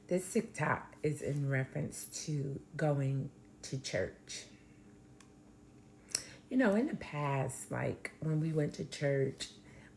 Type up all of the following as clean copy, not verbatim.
This TikTok is in reference to going to church. In the past, like when we went to church,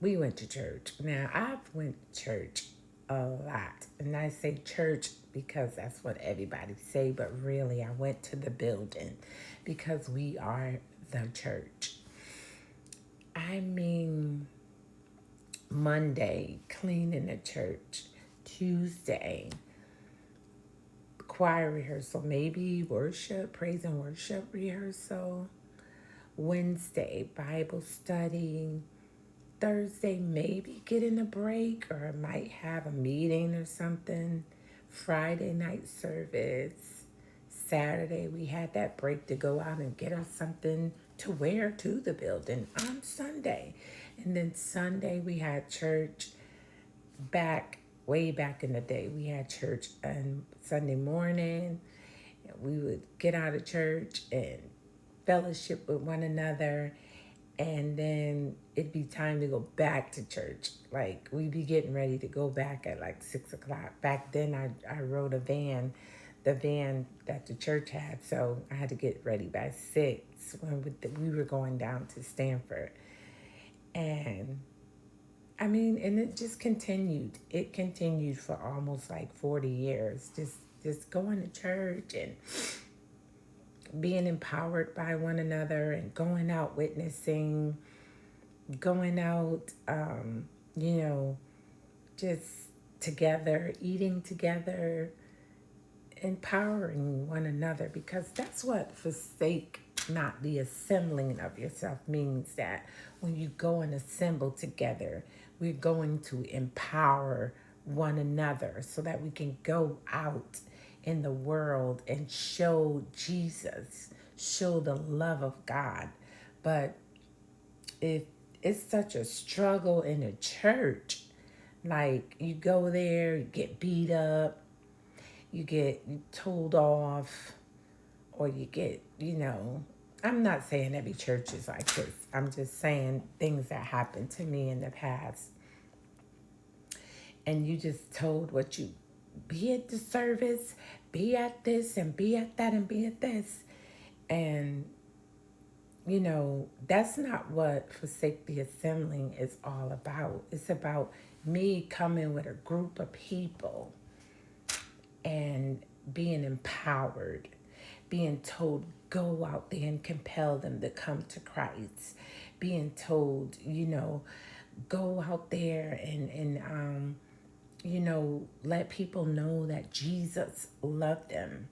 we went to church. Now, I've went to church a lot. And I say church because that's what everybody say, but really I went to the building because we are the church. I mean, Monday, cleaning the church. Tuesday, choir rehearsal, maybe worship, praise and worship rehearsal. Wednesday, Bible study. Thursday, maybe getting a break or I might have a meeting or something. Friday night service. Saturday, we had that break to go out and get us something to wear to the building on Sunday. And then Sunday, we had church way back in the day. We had church on Sunday morning. We would get out of church and fellowship with one another, and then it'd be time to go back to church. Like we'd be getting ready to go back at like 6 o'clock. Back then I rode the van that the church had, so I had to get ready by 6 when we were going down to Stanford. And I mean, and it just continued. It continued for almost like 40 years. Just going to church and being empowered by one another and going out witnessing, going out, you know, just together, eating together, empowering one another, because that's what forsake not the assembling of yourself means. That when you go and assemble together, we're going to empower one another so that we can go out in the world and show Jesus, show the love of God. But if it's such a struggle in a church, like you go there, you get beat up, you get told off, or you get, I'm not saying every church is like this. I'm just saying things that happened to me in the past. And you just told what you be at the service, be at this, and be at that, and be at this. And, that's not what Forsake the Assembling is all about. It's about me coming with a group of people and being empowered, being told, go out there and compel them to come to Christ, being told, go out there and let people know that Jesus loved them.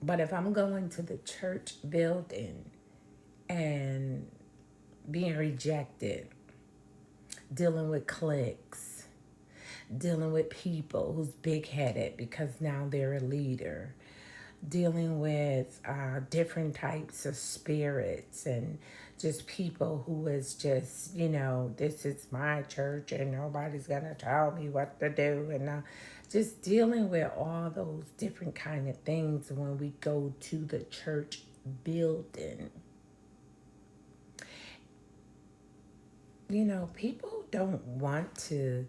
But if I'm going to the church building and being rejected, dealing with cliques, dealing with people who's big headed because now they're a leader, dealing with different types of spirits and just people who is just, this is my church and nobody's going to tell me what to do. And just dealing with all those different kind of things when we go to the church building. People don't want to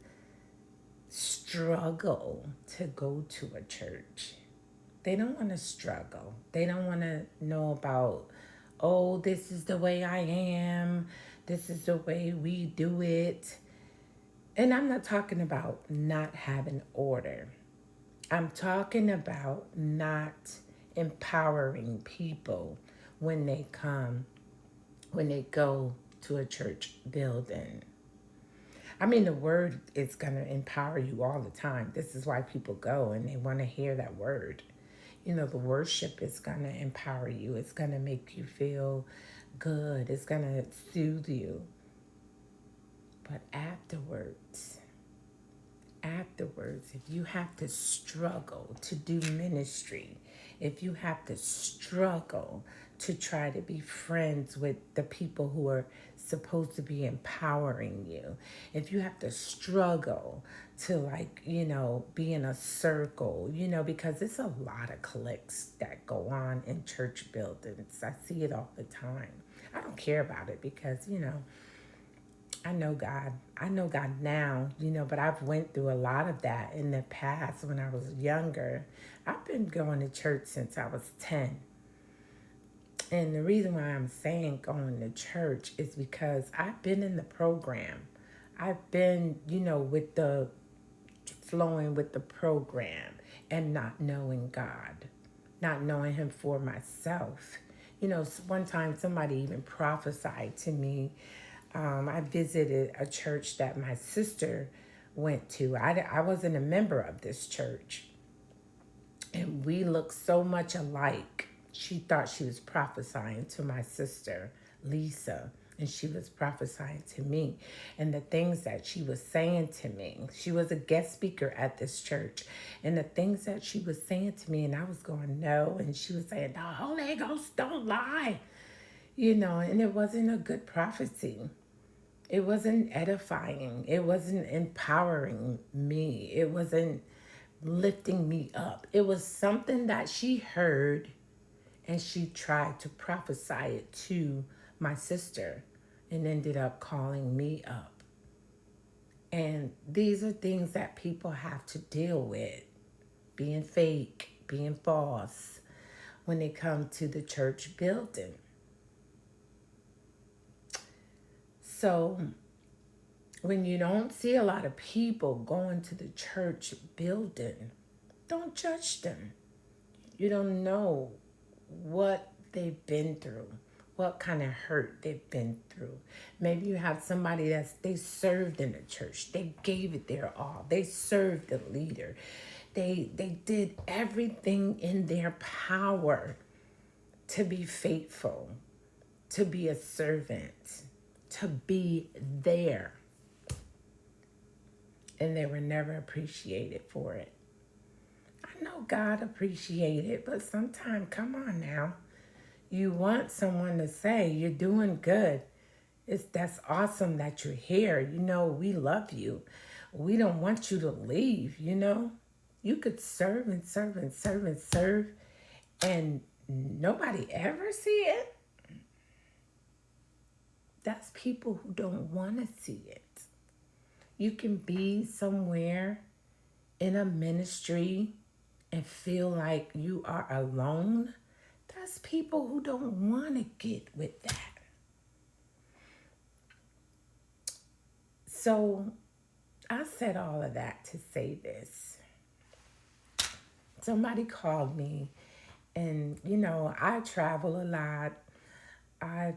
struggle to go to a church. They don't want to struggle. They don't want to know about, oh, this is the way I am. This is the way we do it. And I'm not talking about not having order. I'm talking about not empowering people when they go to a church building. I mean, the word is going to empower you all the time. This is why people go and they want to hear that word. The worship is going to empower you. It's going to make you feel good. It's going to soothe you. But afterwards, if you have to struggle to do ministry, if you have to struggle to try to be friends with the people who are supposed to be empowering you, if you have to struggle to be in a circle, because it's a lot of cliques that go on in church buildings. I see it all the time. I don't care about it because, I know God. I know God now, but I've went through a lot of that in the past when I was younger. I've been going to church since I was 10. And the reason why I'm saying going to church is because I've been in the program. I've been, with the flowing with the program and not knowing God, not knowing Him for myself. One time somebody even prophesied to me. I visited a church that my sister went to. I wasn't a member of this church, and we looked so much alike. She thought she was prophesying to my sister, Lisa, and she was prophesying to me. And the things that she was saying to me, she was a guest speaker at this church, and the things that she was saying to me, and I was going, no, and she was saying, the Holy Ghost don't lie, and it wasn't a good prophecy. It wasn't edifying. It wasn't empowering me. It wasn't lifting me up. It was something that she heard and she tried to prophesy it to my sister and ended up calling me up. And these are things that people have to deal with, being fake, being false when they come to the church building. So when you don't see a lot of people going to the church building, don't judge them. You don't know what they've been through, what kind of hurt they've been through. Maybe you have somebody they served in the church. They gave it their all. They served the leader. They did everything in their power to be faithful, to be a servant, to be there. And they were never appreciated for it. I know God appreciated, but sometimes, come on now. You want someone to say, you're doing good. That's awesome that you're here. We love you. We don't want you to leave, You could serve and serve and serve and serve, and nobody ever see it. That's people who don't want to see it. You can be somewhere in a ministry and feel like you are alone. That's people who don't want to get with that. So I said all of that to say this. Somebody called me, and I travel a lot. I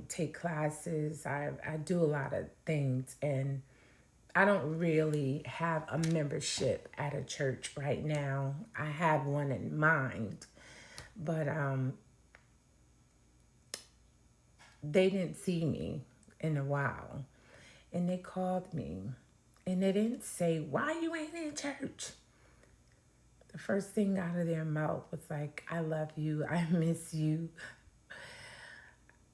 take classes. I do a lot of things, and I don't really have a membership at a church right now. I have one in mind, but they didn't see me in a while, and they called me, and they didn't say, why you ain't in church? The first thing out of their mouth was like, I love you, I miss you,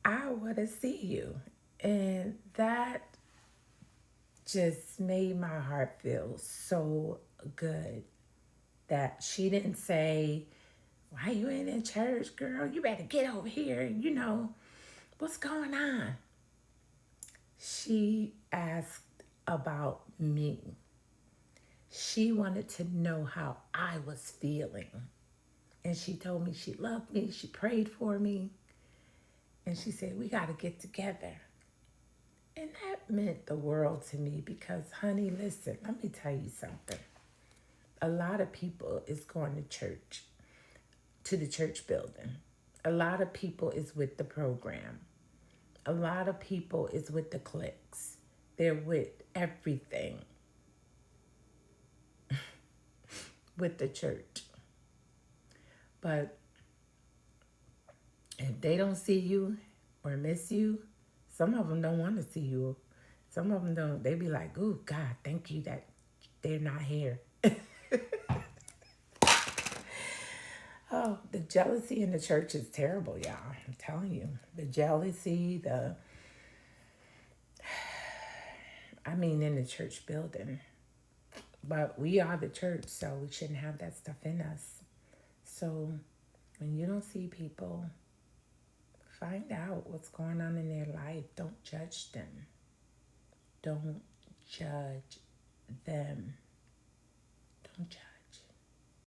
I want to see you. And that just made my heart feel so good that she didn't say, why you ain't in church, girl? You better get over here. What's going on? She asked about me. She wanted to know how I was feeling. And she told me she loved me. She prayed for me. And she said, we got to get together. And that meant the world to me because, honey, listen, let me tell you something. A lot of people is going to church, to the church building. A lot of people is with the program. A lot of people is with the cliques. They're with everything with the church. But if they don't see you or miss you, some of them don't want to see you. Some of them don't. They be like, oh, God, thank you that they're not here. Oh, the jealousy in the church is terrible, y'all. I'm telling you. The jealousy, in the church building. But we are the church, so we shouldn't have that stuff in us. So when you don't see people, find out what's going on in their life. Don't judge them. Don't judge them. Don't judge.